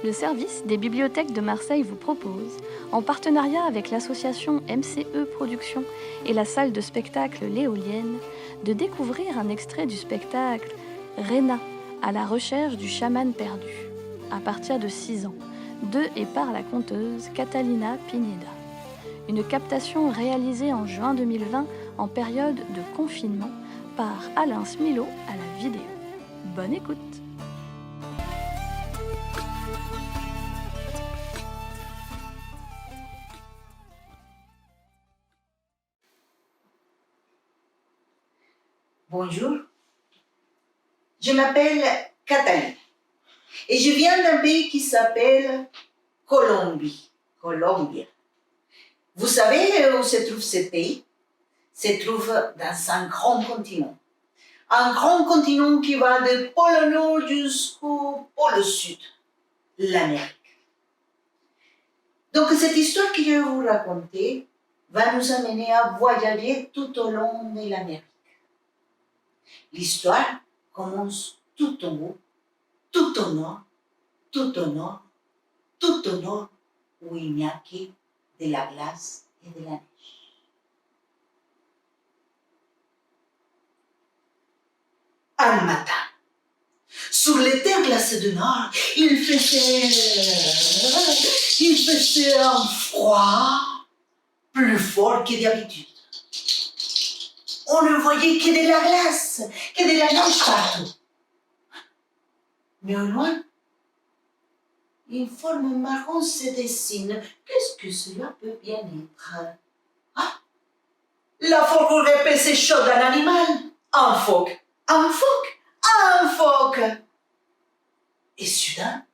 Le service des bibliothèques de Marseille vous propose, en partenariat avec l'association MCE Productions et la salle de spectacle L'Éolienne, de découvrir un extrait du spectacle Réna, à la recherche du chaman perdu, à partir de 6 ans, de et par la conteuse Catalina Pineda. Une captation réalisée en juin 2020 en période de confinement par Alain Smilo à la vidéo. Bonne écoute! Bonjour, je m'appelle Catalina et je viens d'un pays qui s'appelle Colombie. Vous savez où se trouve ce pays? Se trouve dans un grand continent. Un grand continent qui va du pôle Nord jusqu'au pôle Sud, l'Amérique. Donc cette histoire que je vais vous raconter va nous amener à voyager tout au long de l'Amérique. L'histoire commence tout en haut, tout au nord, tout au nord, tout au nord, où il n'y a que de la glace et de la neige. Un matin, sur les terres glacées du nord, il faisait un froid plus fort que d'habitude. On ne voyait que de la glace, que de la neige partout. Mais au loin, une forme marron se dessine. Qu'est-ce que cela peut bien être? Ah, la fourrure épaisse et chaude d'un animal. Un phoque, un phoque, un phoque. Et soudain,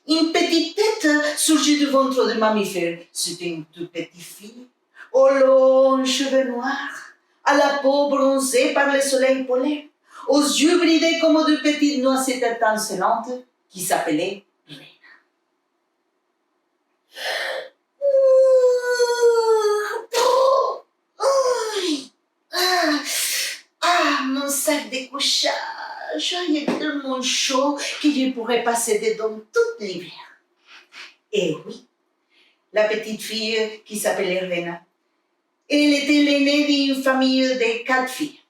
une petite tête surgit du ventre du mammifère. C'était une toute petite fille, aux longs cheveux noirs, à la peau bronzée par le soleil polaire, aux yeux bridés comme de petites noisettes étincelantes, qui s'appelait Réna. Mon sac de couchage, il est tellement chaud que je pourrais passer dedans tout l'hiver. Et oui, la petite fille qui s'appelait Réna, elle était l'aînée d'une famille de 4 filles.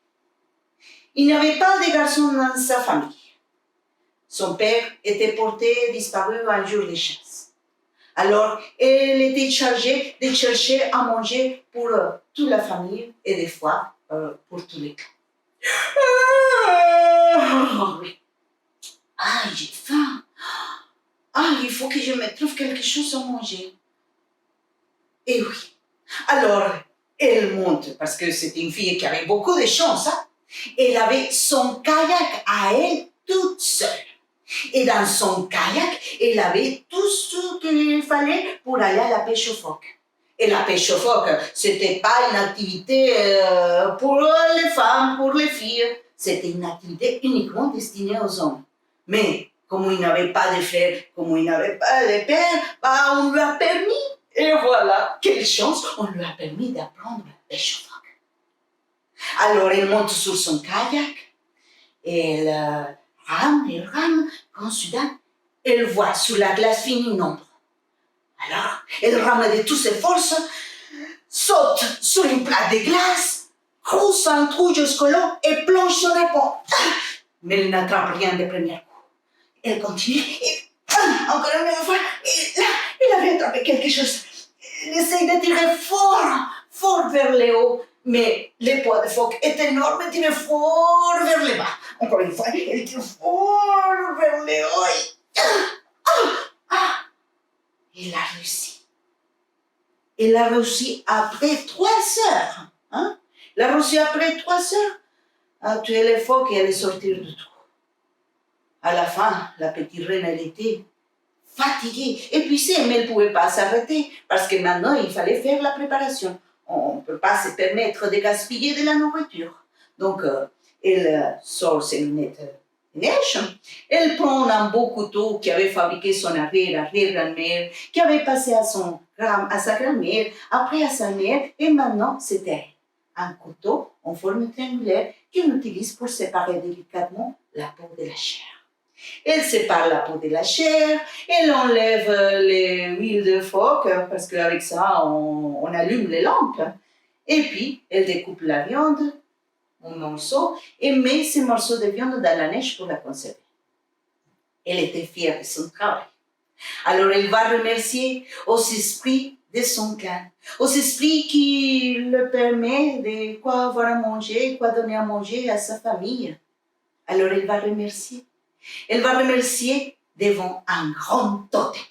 Il n'y avait pas de garçons dans sa famille. Son père était porté disparu un jour de chasse. Alors, elle était chargée de chercher à manger pour toute la famille et des fois pour tous les cas. Oui. Ah, j'ai faim. Ah, il faut que je me trouve quelque chose à manger. Et oui. Alors, elle monte, parce que c'est une fille qui avait beaucoup de chance. Hein? Elle avait son kayak à elle toute seule. Et dans son kayak, elle avait tout ce qu'il fallait pour aller à la pêche au phoque. Et la pêche au phoque, c'était pas une activité pour les femmes, pour les filles. C'était une activité uniquement destinée aux hommes. Mais comme il n'avait pas de frère, comme il n'avait pas de père, bah, on lui a permis. Et voilà, quelle chance, on lui a permis d'apprendre la pêche au phoque. Alors elle monte sur son kayak, et elle rame, quand soudain, elle voit sur la glace fine une ombre. Alors, elle rame de toutes ses forces, saute sur une plaque de glace, creuse un trou jusqu'au long et plonge son épaule. Mais elle n'attrape rien de premier coup. Elle continue et encore une fois, et là, elle avait attrapé quelque chose. Elle essaye de tirer fort vers le haut, mais le poids de phoque est énorme et tire fort vers le bas. Encore une fois, elle tire fort vers le haut et... Elle a réussi. Elle a réussi après 3 heures. Hein? Elle a réussi après 3 heures à tuer les phoques et à les sortir du trou. À la fin, la petite reine, elle était fatiguée, épuisée, mais elle ne pouvait pas s'arrêter parce que maintenant, il fallait faire la préparation. On ne peut pas se permettre de gaspiller de la nourriture. Donc, elle sort ses lunettes de neige, elle prend un beau couteau qui avait fabriqué son arrière-grand-mère, qui avait passé à sa grand-mère, après à sa mère, et maintenant, c'était elle. Un couteau en forme triangulaire qu'on utilise pour séparer délicatement la peau de la chair. Elle sépare la peau de la chair, elle enlève les huiles de phoque, parce qu'avec ça, on allume les lampes. Et puis, elle découpe la viande en morceaux et met ces morceaux de viande dans la neige pour la conserver. Elle était fière de son travail. Alors, elle va remercier aux esprits de son clan, aux esprits qui le permettent de quoi avoir à manger, quoi donner à manger à sa famille. Alors, elle va remercier. Elle va remercier devant un grand totem.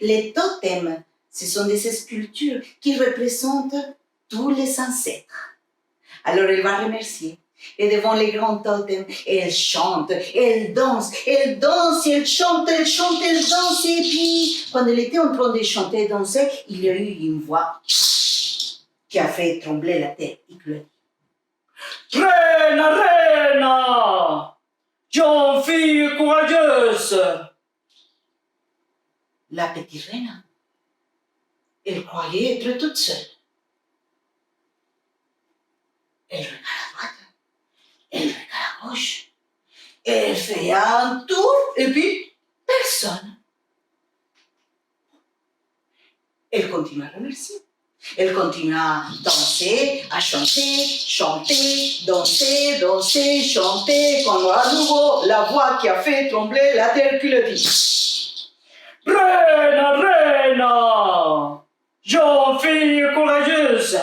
Les totems, ce sont des sculptures qui représentent tous les ancêtres. Alors elle va remercier. Et devant les grands totems, elle chante, elle danse, elle danse, elle chante, elle chante, elle danse. Et puis, quand elle était en train de chanter et danser, il y a eu une voix qui a fait trembler la terre. Il lui a dit, Reina, Reina, jeune fille courageuse. La petite reine, elle croyait être toute seule. Elle regarde à droite, elle regarde à gauche, elle fait un tour et puis personne. Elle continue à remercier. Elle continue à danser, à chanter, chanter, danser, danser, chanter, quand à nouveau la voix qui a fait trembler la terre qui le dit. Reina, reina, jeune fille courageuse.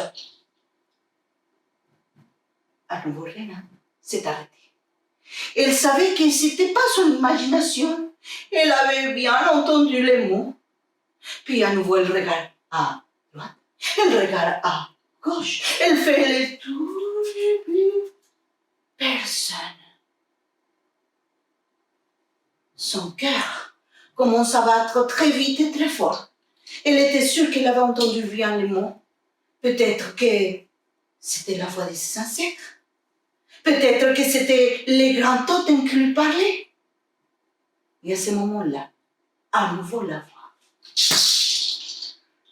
À nouveau, Reina s'est arrêtée. Elle savait que ce n'était pas son imagination. Elle avait bien entendu les mots. Puis à nouveau, elle regarde à droite, elle regarde à gauche, elle fait les tours et puis personne. Son cœur commence à battre très vite et très fort. Elle était sûre qu'elle avait entendu bien les mots. Peut-être que c'était la voix de ses ancêtres. Peut-être que c'était les grands totems qui lui parlaient. Et à ce moment-là, à nouveau la voix.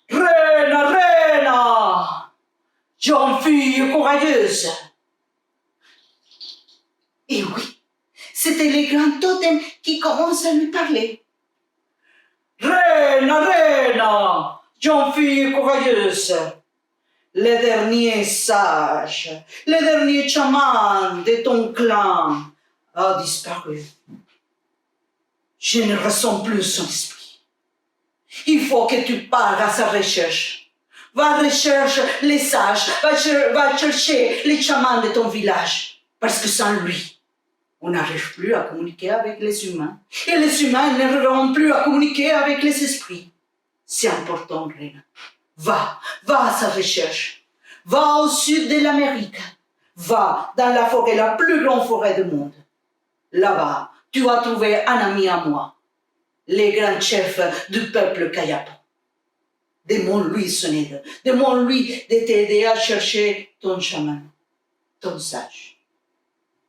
Reina, reina, jeune fille courageuse. Et oui, c'était les grands totems qui commencent à lui parler. Reina, reina, jeune fille courageuse. Le dernier sage, le dernier chaman de ton clan a disparu. Je ne ressens plus son esprit. Il faut que tu pars à sa recherche. Va rechercher les sages, va chercher les chamans de ton village. Parce que sans lui, on n'arrive plus à communiquer avec les humains. Et les humains n'arriveront plus à communiquer avec les esprits. C'est important, Reina. Va à sa recherche. Va au sud de l'Amérique. Va dans la forêt, la plus grande forêt du monde. Là-bas, tu vas trouver un ami à moi, le grand chef du peuple Kayapo. Demande-lui son aide. Demande-lui de t'aider à chercher ton chaman, ton sage.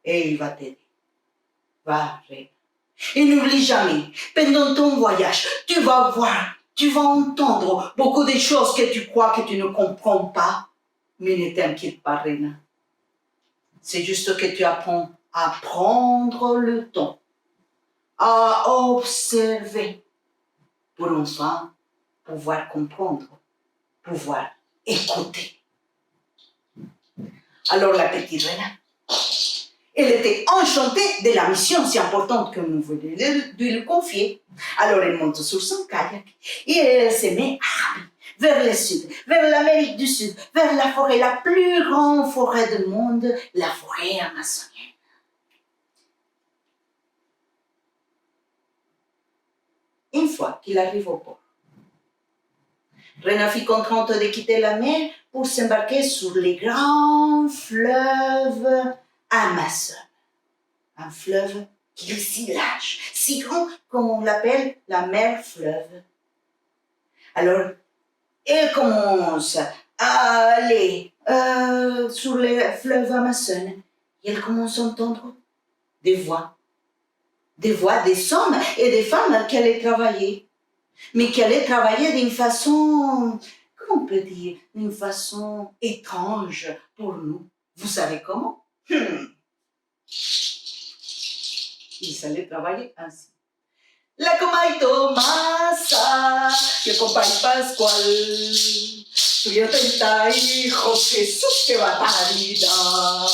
Et il va t'aider. Va, Reina. Et n'oublie jamais, pendant ton voyage, tu vas voir, tu vas entendre beaucoup de choses que tu crois que tu ne comprends pas. Mais ne t'inquiète pas, Reina. C'est juste que tu apprends à prendre le temps, à observer, pour enfin pouvoir comprendre, pouvoir écouter. Alors la petite Reina, elle était enchantée de la mission si importante que nous venions de lui confier. Alors elle monte sur son kayak et elle se met à ramer vers le sud, vers l'Amérique du Sud, vers la forêt, la plus grande forêt du monde, la forêt amazonienne. Une fois qu'il arrive au port, Reina fut contente de quitter la mer pour s'embarquer sur les grands fleuves Amazon. Un fleuve qui est si large, si grand qu'on l'appelle la mer fleuve. Alors, elle commence à aller sur les fleuves Amazon et elle commence à entendre des voix des hommes et des femmes qui allaient travailler, mais qui allaient travailler d'une façon, comment on peut dire, d'une façon étrange pour nous. Vous savez comment? Ils allaient travailler ainsi. La comai Tomasa, que compay Pascual, tuyo 30 hijos, Jesús, qué barbaridad.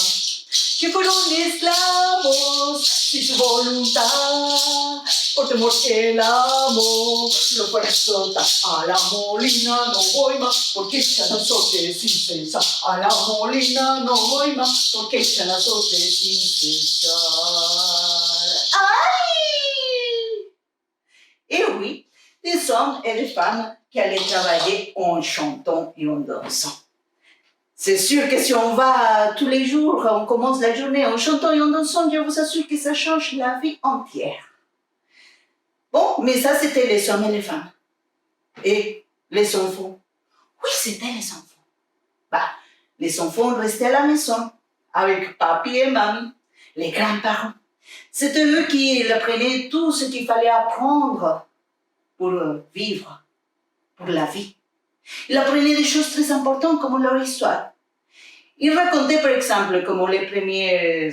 Que fueron esclavos sin su voluntad, por temor que el amo lo fuera a explotar. A la molina no voy más, porque echan azotes sin cesar. A la molina no voy más, porque echan azotes sin cesar. ¡Ay! Et oui, des hommes et des femmes qui allaient travailler en chantant et en dansant. C'est sûr que si on va tous les jours, on commence la journée en chantant et en dansant, je vous assure que ça change la vie entière. Bon, mais ça, c'était les hommes et les femmes. Et les enfants? Oui, c'était les enfants. Bah, les enfants restaient à la maison, avec papi et mamie, les grands-parents. C'était eux qui apprenaient tout ce qu'il fallait apprendre pour vivre, pour la vie. Ils apprenaient des choses très importantes comme leur histoire. Ils racontaient par exemple comment les premiers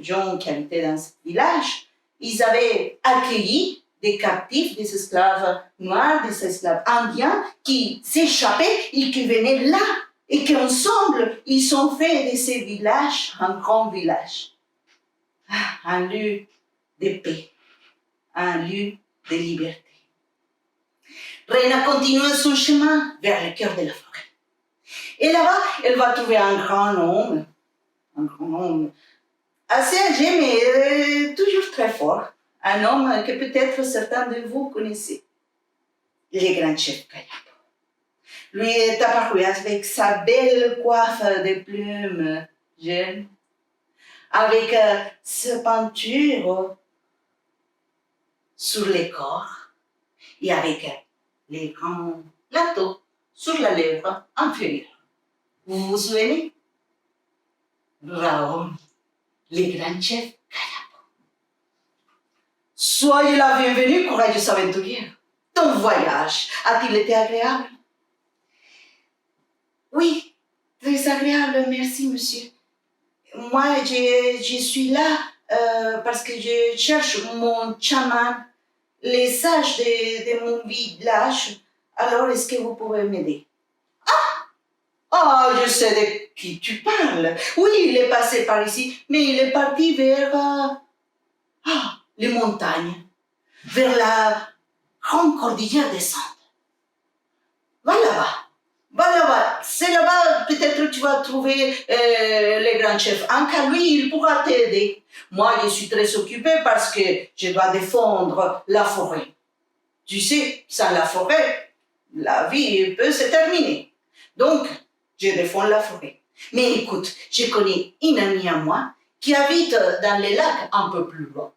gens qui habitaient dans ce village, ils avaient accueilli des captifs, des esclaves noirs, des esclaves indiens qui s'échappaient et qui venaient là. Et qu'ensemble, ils ont fait de ces villages un grand village. Un lieu de paix, un lieu de liberté. Rena continue son chemin vers le cœur de la forêt. Et là-bas, elle va trouver un grand homme assez âgé, mais toujours très fort. Un homme que peut-être certains de vous connaissez, le grand chef Kayapo. Lui est apparu avec sa belle coiffe de plumes jaunes, avec sa peinture sur le corps et avec les grands plateaux sur la lèvre inférieure. Vous vous souvenez? Raoul, le grand chef Kayapo. Soyez la bienvenue, courageuse aventurière. Ton voyage a-t-il été agréable? Oui, très agréable, merci, monsieur. Moi, je suis là parce que je cherche mon chaman, les sages de mon village. Alors, est-ce que vous pouvez m'aider? Ah, je sais de qui tu parles. Oui, il est passé par ici, mais il est parti vers les montagnes, vers la grande cordillère des Andes. Va là-bas. Va là-bas. C'est là-bas, peut-être tu vas trouver le grand chef Anka. Lui, il pourra t'aider. Moi, je suis très occupée parce que je dois défendre la forêt. Tu sais, sans la forêt, la vie peut se terminer. Donc, je défends la forêt. Mais écoute, je connais une amie à moi qui habite dans les lacs un peu plus loin.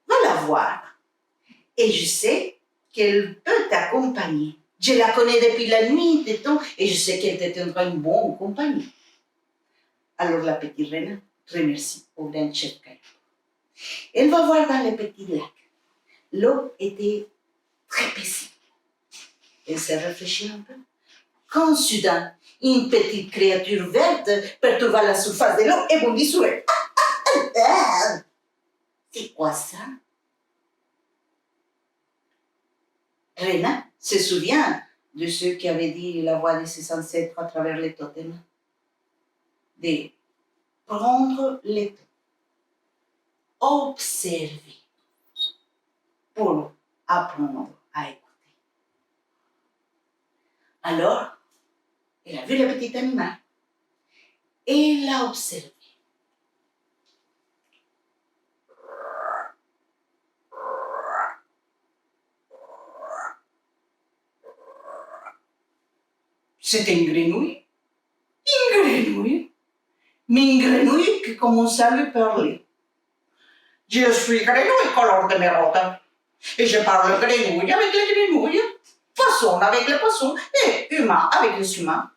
Va la voir. Et je sais qu'elle peut t'accompagner. Je la connais depuis la nuit des temps et je sais qu'elle te tiendra une bonne compagnie. Alors la petite reine remercie au grand chef Kayapo. Elle va voir dans le petit lac. L'eau était très paisible. Elle s'est réfléchie un peu. Quand soudain, une petite créature verte perturba la surface de l'eau et bondit sur elle. C'est quoi ça? Rena se souvient de ceux qui avaient dit la voix de ses ancêtres à travers les totems. De prendre le temps, observer pour apprendre à écouter. Alors, elle a vu le petit animal et l'a observé. C'était une grenouille. Une grenouille. Mais une grenouille qui commençait à lui parler. Je suis grenouille color de mérode. Et je parle grenouille avec les grenouilles, poisson avec les poissons et humain avec les humains.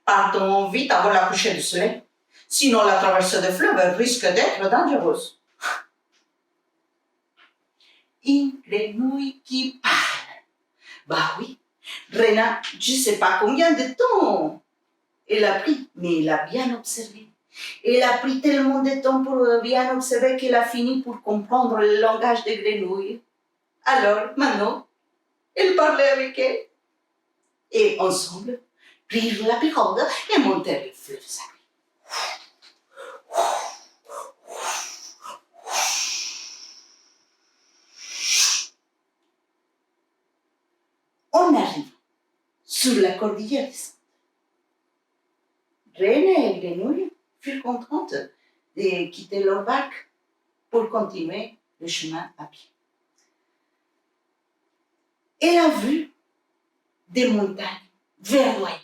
Partons vite avant la coucher du soleil. Sinon, la traversée des fleuves risque d'être dangereuse. Une grenouille qui parle. Bah oui. Rena, je ne sais pas combien de temps elle a pris, mais elle a bien observé. Elle a pris tellement de temps pour bien observer qu'elle a fini pour comprendre le langage des grenouilles. Alors, maintenant, elle parlait avec elle. Et ensemble, prirent la pirogue et montèrent le fleuve sacré. On arrive sur la cordillère des Andes. Reine et Grenouille furent contentes de quitter leur barque pour continuer le chemin à pied. Elle a vu des montagnes verdoyantes.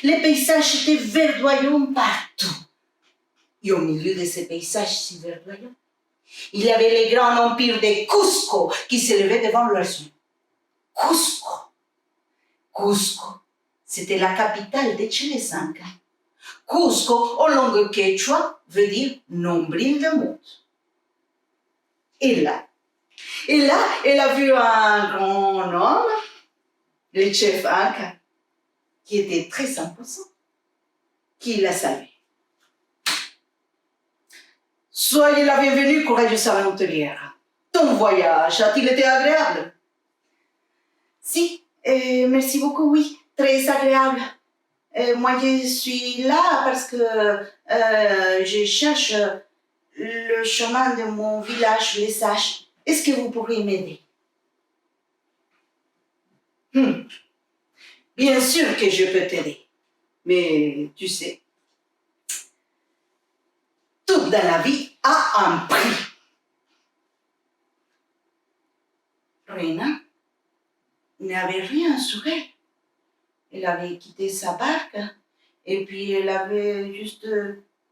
Les paysages étaient verdoyants partout. Et au milieu de ces paysages si verdoyants, il y avait les grands empires de Cusco qui s'élevaient devant leurs yeux. Cusco, c'était la capitale de Chile Inca. Cusco, en langue quechua, veut dire nombril de monde. Et là, elle a vu un grand homme, le chef Inca, qui était très imposant, qui l'a salué. Soyez la bienvenue, courageuse aventurière. Ton voyage a-t-il été agréable? Si, merci beaucoup, oui, très agréable. Moi, je suis là parce que je cherche le chemin de mon village, les sages. Est-ce que vous pourriez m'aider? Bien sûr que je peux t'aider. Mais tu sais, tout dans la vie a un prix. Reina n'avait rien sur elle. Elle avait quitté sa barque et puis elle avait juste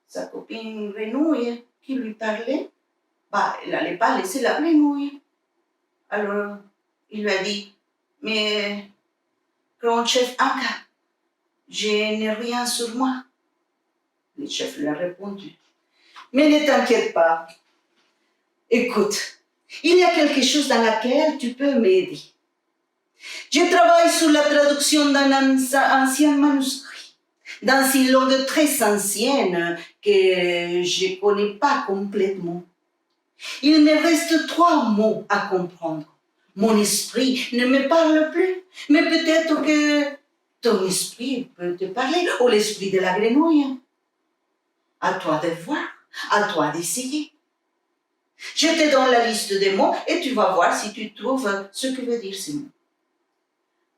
sa copine grenouille qui lui parlait. Elle n'allait pas laisser la grenouille. Alors, il lui a dit, mais grand chef Inca, je n'ai rien sur moi. Le chef lui a répondu, mais ne t'inquiète pas. Écoute, il y a quelque chose dans laquelle tu peux m'aider. Je travaille sur la traduction d'un ancien manuscrit, dans une langue très ancienne que je ne connais pas complètement. Il me reste 3 mots à comprendre. Mon esprit ne me parle plus, mais peut-être que ton esprit peut te parler, ou l'esprit de la grenouille. À toi de voir, à toi d'essayer. Je te donne la liste des mots et tu vas voir si tu trouves ce que veut dire ces mots.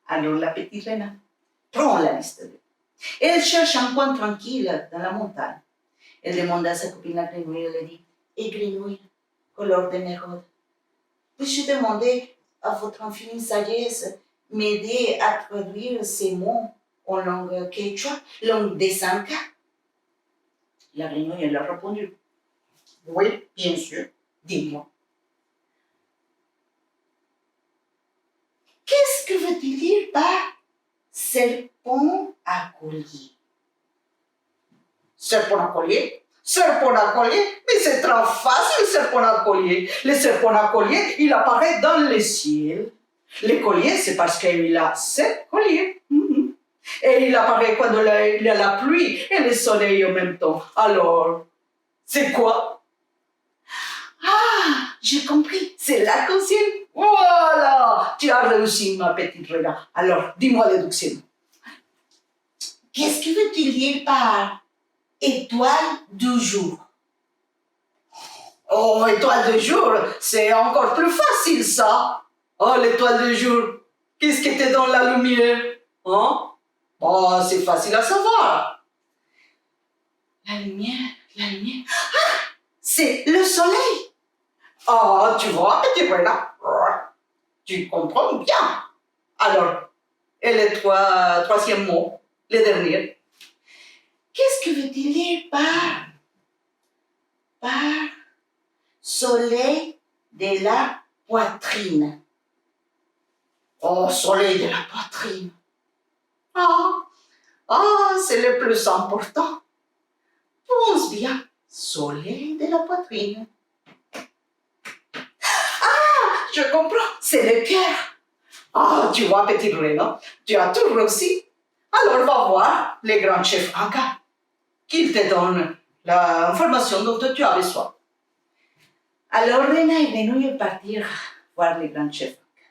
Alors la petite reine prend la liste des mots. Elle cherche un coin tranquille dans la montagne. Elle demande à sa copine la grenouille, elle dit, « Et grenouille, couleur d'émeraude, puis-je demander à votre infinie sagesse m'aider à traduire ces mots en langue quechua, langue des Incas? » La grenouille, elle a répondu, « Oui, bien sûr, dis-moi. » Qu'est-ce que veut-il dire par serpent à collier? Serpent à collier? Serpent à collier? Mais c'est trop facile, serpent à collier. Le serpent à collier, il apparaît dans le ciel. Le collier, c'est parce qu'il a 7 colliers. Et il apparaît quand il y a la pluie et le soleil en même temps. Alors, c'est quoi? Ah, j'ai compris, c'est l'arc-en-ciel. Voilà, tu as réussi, ma petite reine. Alors, dis-moi déduction. Qu'est-ce que veut-il dire par étoile du jour? Oh, étoile du jour, c'est encore plus facile, ça. Oh, l'étoile du jour, qu'est-ce qui te donne la lumière? Hein? Oh, c'est facile à savoir. La lumière. Ah, c'est le soleil. Ah, tu vois, petit Brenda, tu comprends bien. Alors, et le troisième mot, le dernier. Qu'est-ce que veut-il dire par soleil de la poitrine? Oh, soleil de la poitrine. Ah, c'est le plus important. Pense bien, soleil de la poitrine. Je comprends, c'est le cœur. Ah, tu vois, petite reine, tu as tout réussi. Alors, va voir les grands chefs Inca. qu'il te donne l'information dont tu as besoin. Alors Rena et Grenouille partirent voir le grand chef Anka.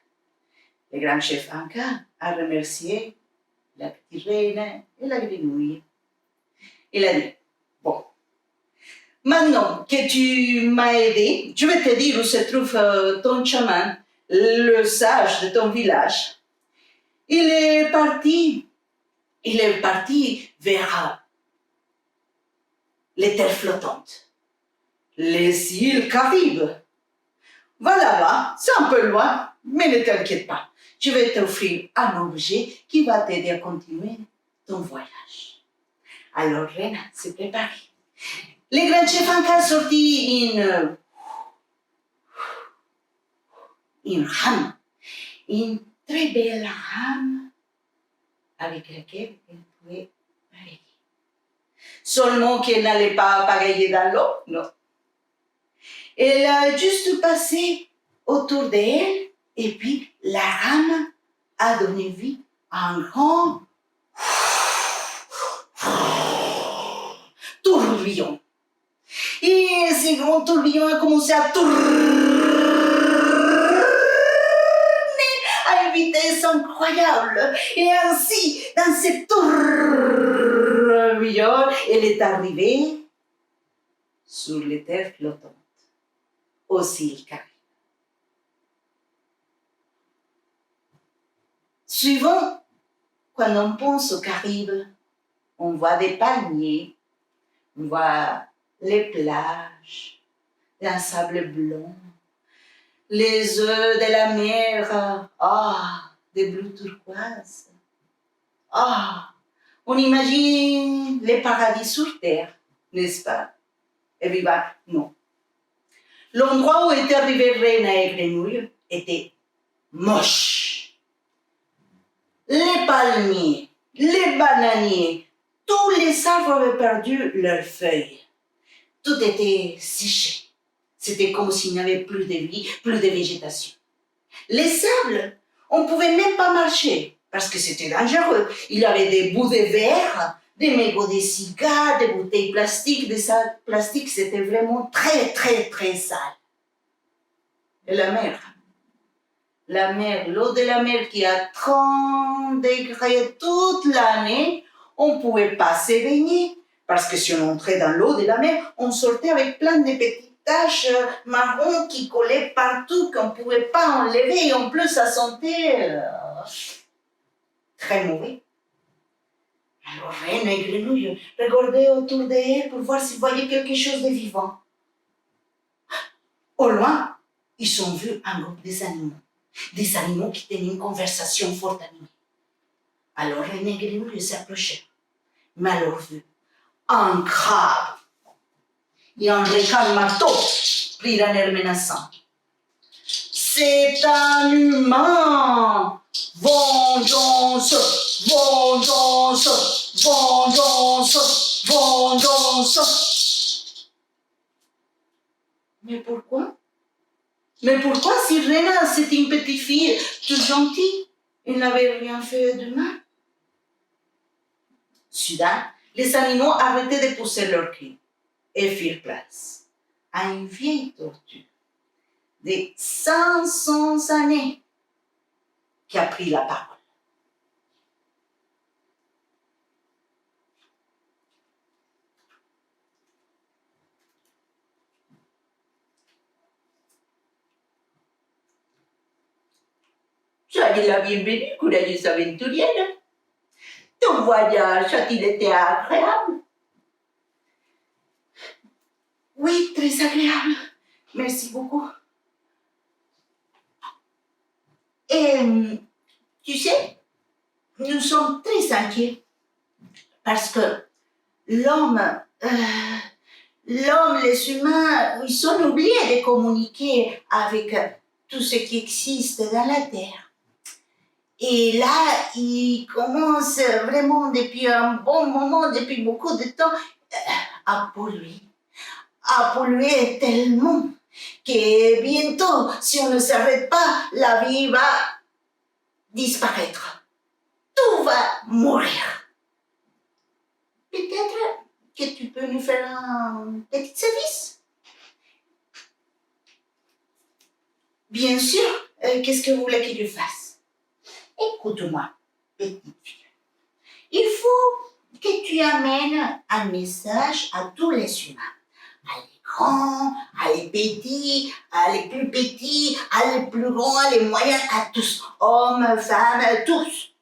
Le grand chef Anka a remercié la petite reine et la grenouille. Il a dit, bon, maintenant que tu m'as aidé, je vais te dire où se trouve ton chaman, le sage de ton village. Il est parti vers les terres flottantes, les îles Caraïbes. Va là-bas, c'est un peu loin, mais ne t'inquiète pas. Je vais t'offrir un objet qui va t'aider à continuer ton voyage. Alors Rena s'est préparée. Le grand chef Anka a sorti une rame, une très belle rame avec laquelle elle pouvait pagayer. Seulement qu'elle n'allait pas pagayer dans l'eau, non. Elle a juste passé autour d'elle et puis la rame a donné vie à un grand tourbillon. Et ce grand tourbillon a commencé à tourner à une vitesse incroyable. Et ainsi, dans ce tourbillon, elle est arrivée sur les terres flottantes, aux îles Caraïbes. Souvent, quand on pense aux Caraïbes, on voit des palmiers, on voit les plages, un sable blanc, les eaux de la mer, des bleus turquoises. On imagine les paradis sur terre, n'est-ce pas? Eh bien, non. L'endroit où étaient arrivés Rena et Grenouille était moche. Les palmiers, les bananiers, tous les arbres avaient perdu leurs feuilles. Tout était séché. C'était comme s'il n'y avait plus de vie, plus de végétation. Les sables, on ne pouvait même pas marcher parce que c'était dangereux. Il y avait des bouts de verre, des mégots de cigares, des bouteilles plastiques, des sacs plastiques. C'était vraiment très, très, très sale. Et la mer, l'eau de la mer qui a 30 degrés toute l'année, on ne pouvait pas se baigner. Parce que si on entrait dans l'eau de la mer, on sortait avec plein de petites taches marron qui collaient partout, qu'on ne pouvait pas enlever. Et en plus, ça sentait très mauvais. Alors Rena et Grenouille regardaient autour d'elle pour voir s'ils voyaient quelque chose de vivant. Au loin, ils ont vu un groupe des animaux qui tenaient une conversation fort animée. Alors Rena et Grenouille s'approchèrent. Mais à leur vue, un crabe et un requin marteau prirent un air menaçant. C'est un humain! Vengeance! Vengeance! Vengeance! Vengeance! Mais pourquoi? Mais pourquoi si Rena, c'était une petite fille toute gentille, elle n'avait rien fait de mal? Soudain, les animaux arrêtaient de pousser leurs cris et firent place à une vieille tortue de 500 années qui a pris la parole. Soyez la bienvenue, courageuse aventurière. Ton voyage a-t-il été agréable? Oui, très agréable. Merci beaucoup. Et tu sais, nous sommes très inquiets parce que l'homme, les humains, ils sont oubliés de communiquer avec tout ce qui existe dans la Terre. Et là, ils commencent vraiment depuis un bon moment, depuis beaucoup de temps, à polluer tellement que bientôt, si on ne s'arrête pas, la vie va disparaître. Tout va mourir. Peut-être que tu peux nous faire un petit service? Bien sûr. Qu'est-ce que vous voulez que je fasse? Écoute-moi, petite fille. Il faut que tu amènes un message à tous les humains. À les grands, à les petits, à les plus petits, à les plus grands, à les moyens, à tous. Hommes, femmes, tous.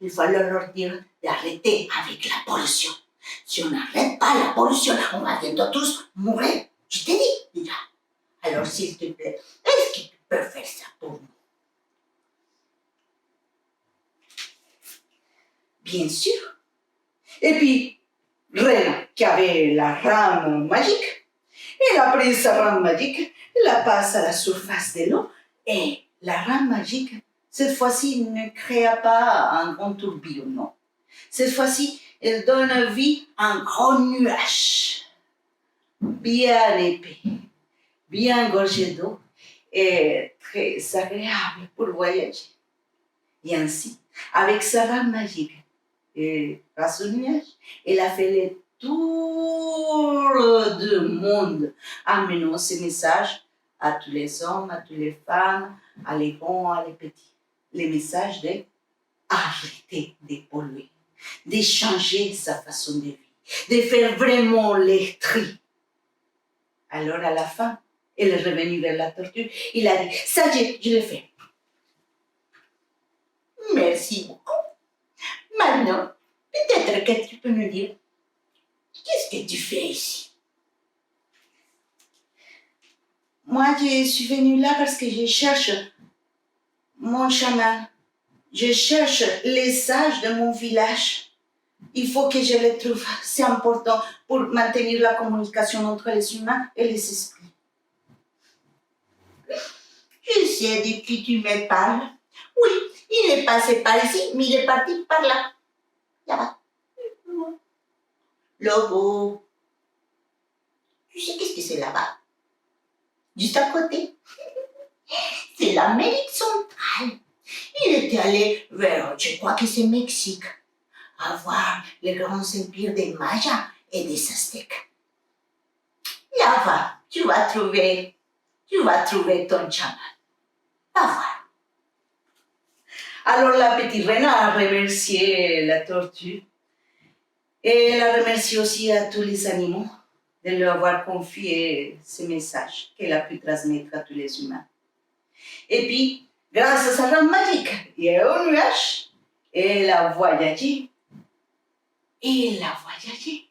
Il faut leur dire d'arrêter avec la pollution. Si on n'arrête pas la pollution, on va bientôt tous mourir. Je t'ai dit déjà. Alors, s'il te plaît, est-ce que tu peux faire ça pour nous? Bien sûr. Et puis, Reine, qui avait la rame magique, elle a pris sa rame magique, la passe à la surface de l'eau, et la rame magique, cette fois-ci, ne créa pas un grand tourbillon, non. Cette fois-ci, elle donne vie à un grand nuage, bien épais, bien gorgé d'eau, et très agréable pour voyager. Et ainsi, avec sa rame magique, et grâce au nuage, elle a fait le tour du monde, amenant ce message à tous les hommes, à toutes les femmes, à les grands, à les petits. Le message de arrêter de polluer, de changer sa façon de vivre, de faire vraiment les tri. Alors à la fin, elle est revenue vers la tortue. Il a dit, ça y est, je l'ai fait. Merci beaucoup. Maintenant, peut-être que tu peux me dire, qu'est-ce que tu fais ici? Moi, je suis venue là parce que je cherche mon chaman. Je cherche les sages de mon village. Il faut que je les trouve. C'est important pour maintenir la communication entre les humains et les esprits. Je sais de qui tu me parles. Oui, il est passé par ici, mais il est parti par là. Là-bas. Lobo. Tu sais qu'est-ce que c'est là-bas? Juste à côté. C'est l'Amérique centrale. Il était allé vers, je crois que c'est Mexique, à voir les grands empires des Mayas et des Aztèques. Là-bas, tu vas trouver ton chaman. Va voir. Alors la petite reine a remercié la tortue et elle a remercié aussi à tous les animaux de leur avoir confié ce message qu'elle a pu transmettre à tous les humains. Et puis, grâce à sa rame magique et au nuage, elle a voyagé. Et elle a voyagé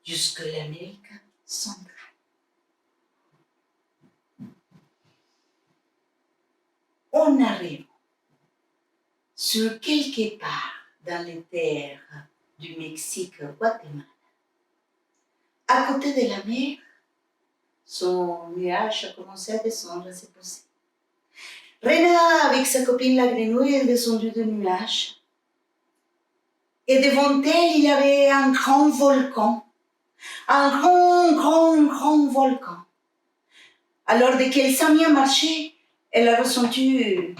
jusque l'Amérique centrale. On arrive sur quelque part dans les terres du Mexique, Guatemala. À côté de la mer, son nuage a commencé à descendre, à se poser. Rena, avec sa copine la grenouille, est descendue du nuage. Et devant elle, il y avait un grand volcan. Un grand volcan. Alors, dès qu'elle s'est mise à marcher, elle a ressenti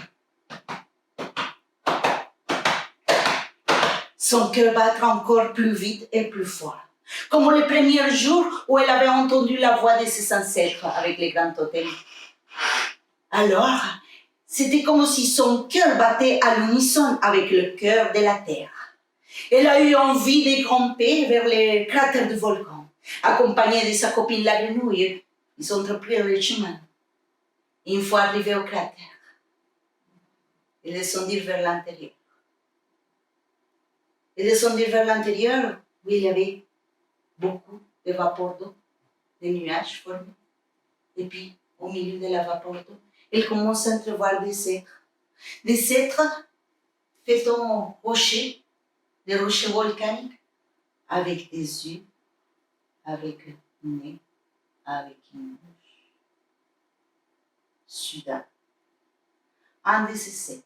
son cœur battre encore plus vite et plus fort. Comme le premier jour où elle avait entendu la voix de ses ancêtres avec les grands totems. Alors, c'était comme si son cœur battait à l'unisson avec le cœur de la terre. Elle a eu envie de grimper vers les cratères du volcan. Accompagnée de sa copine la grenouille, ils ont repris le chemin. Une fois arrivés au cratère, ils descendirent vers l'intérieur. Ils descendirent vers l'intérieur où il y avait beaucoup de vapeur d'eau, des nuages formés. Et puis, au milieu de la vapeur d'eau, ils commencent à entrevoir des cèdres. Des cèdres faits en rochers, des rochers volcaniques, avec des yeux, avec un nez, avec une bouche. Soudain, un de ces cèdres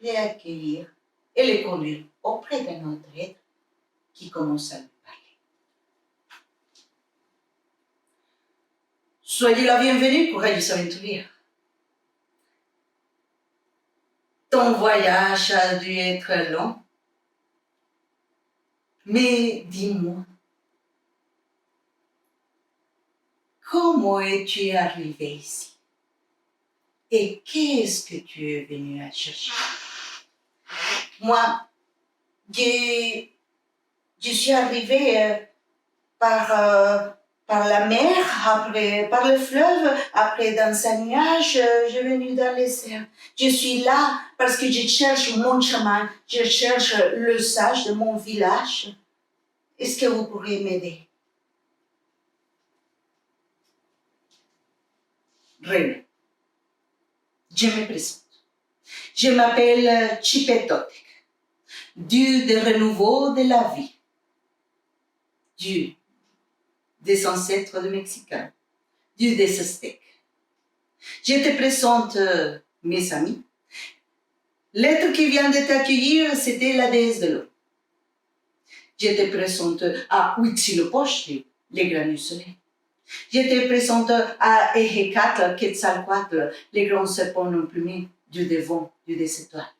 les accueillir et les conduire auprès d'un autre être qui commence à lui parler. Soyez la bienvenue, courageuse aventurière. Ton voyage a dû être long. Mais dis-moi, comment es-tu arrivé ici? Et qu'est-ce que tu es venu à chercher? Moi, je suis arrivée par la mer, après par le fleuve, après dans un nuage, je suis venue dans les airs. Je suis là parce que je cherche mon chemin, je cherche le sage de mon village. Est-ce que vous pourriez m'aider? René, je me présente. Je m'appelle Chipetotek, dieu de renouveau de la vie, dieu des ancêtres de Mexicains, dieu des Aztèques. Je te présente mes amis. L'être qui vient de t'accueillir, c'était la déesse de l'eau. Je te présente à Huitzilopochtli, les grands du soleil. Je te présente à Ehecatl, Quetzalcoatl, les grands serpents non plumés, dieu des vents, dieu des étoiles.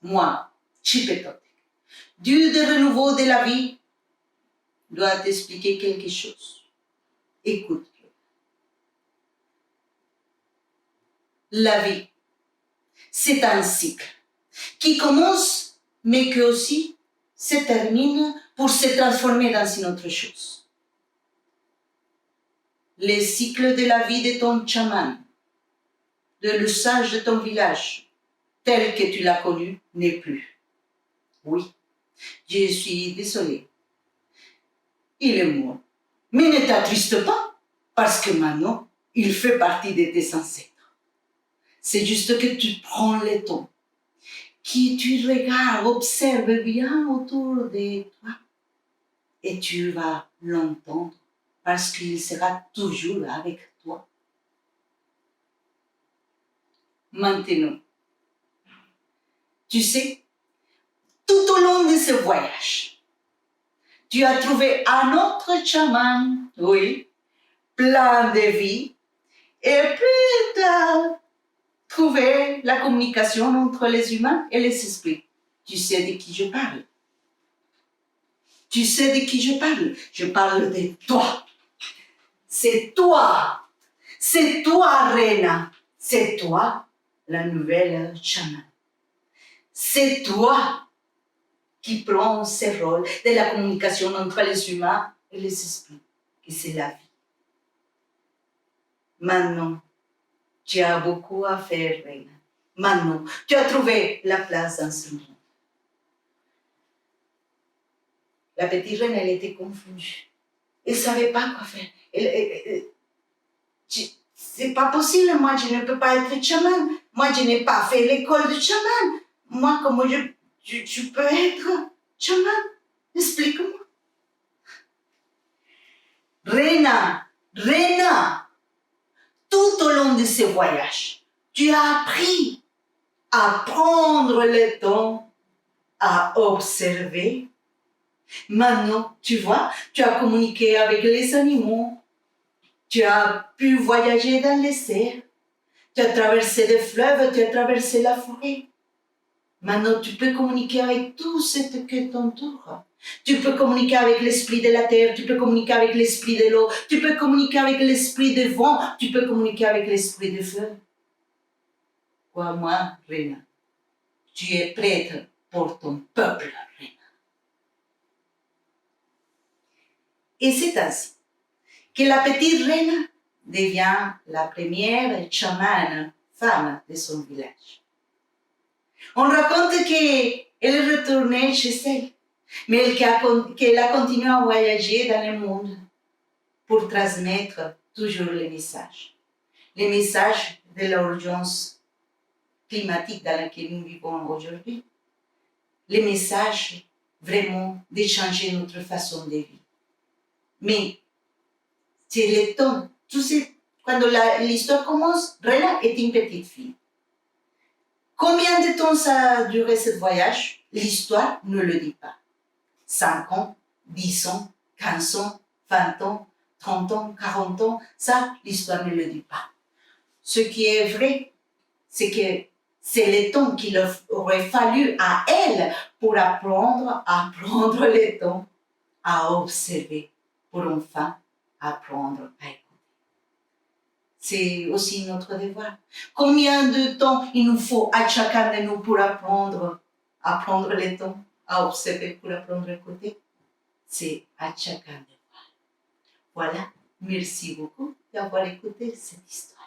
Moi, Chipetotek, dieu de renouveau de la vie, dois t'expliquer quelque chose. Écoute. La vie, c'est un cycle qui commence, mais qui aussi se termine pour se transformer dans une autre chose. Le cycle de la vie de ton chaman, de le sage de ton village, tel que tu l'as connu, n'est plus. Oui, je suis désolée. Il est mort. Mais ne t'attriste pas, parce que maintenant, il fait partie de tes ancêtres. C'est juste que tu prends le temps, que tu regardes, observes bien autour de toi, et tu vas l'entendre, parce qu'il sera toujours avec toi. Maintenant, tu sais, tout au long de ce voyage, tu as trouvé un autre chaman, oui, plein de vie, et puis tu as trouvé la communication entre les humains et les esprits. Tu sais de qui je parle. Tu sais de qui je parle. Je parle de toi. C'est toi. C'est toi, Reina. C'est toi, la nouvelle chaman. C'est toi qui prends ce rôle de la communication entre les humains et les esprits. Et c'est la vie. Maintenant, tu as beaucoup à faire, Reina. Maintenant, tu as trouvé la place dans ce monde. La petite reine, elle était confuse. Elle ne savait pas quoi faire. C'est pas possible, moi je ne peux pas être chaman. Moi je n'ai pas fait l'école de chaman. Moi, comment je peux être chaman? Explique-moi. Reina, tout au long de ce voyage, tu as appris à prendre le temps, à observer. Maintenant, tu vois, tu as communiqué avec les animaux, tu as pu voyager dans les airs, tu as traversé des fleuves, tu as traversé la forêt. Maintenant, tu peux communiquer avec tout ce qui t'entoure. Tu peux communiquer avec l'esprit de la terre, tu peux communiquer avec l'esprit de l'eau, tu peux communiquer avec l'esprit du vent, tu peux communiquer avec l'esprit du feu. Crois-moi, Reina, tu es prêtre pour ton peuple, Reina. Et c'est ainsi que la petite reine devient la première chamane femme de son village. On raconte qu'elle est retournée chez elle, mais qu'elle a continué à voyager dans le monde pour transmettre toujours les messages de l'urgence climatique dans laquelle nous vivons aujourd'hui, les messages vraiment de changer notre façon de vivre. Mais c'est le temps. Tu sais, quand l'histoire commence, Rena est une petite fille. Combien de temps ça a duré ce voyage? L'histoire ne le dit pas. 5 ans, 10 ans, 15 ans, 20 ans, 30 ans, 40 ans, ça, l'histoire ne le dit pas. Ce qui est vrai, c'est que C'est le temps qu'il aurait fallu à elle pour apprendre à prendre le temps, à observer, pour enfin apprendre à écouter. C'est aussi notre devoir. Combien de temps il nous faut à chacun de nous pour apprendre à prendre le temps, à observer, pour apprendre à écouter? C'est à chacun de nous. Voilà. Merci beaucoup d'avoir écouté cette histoire.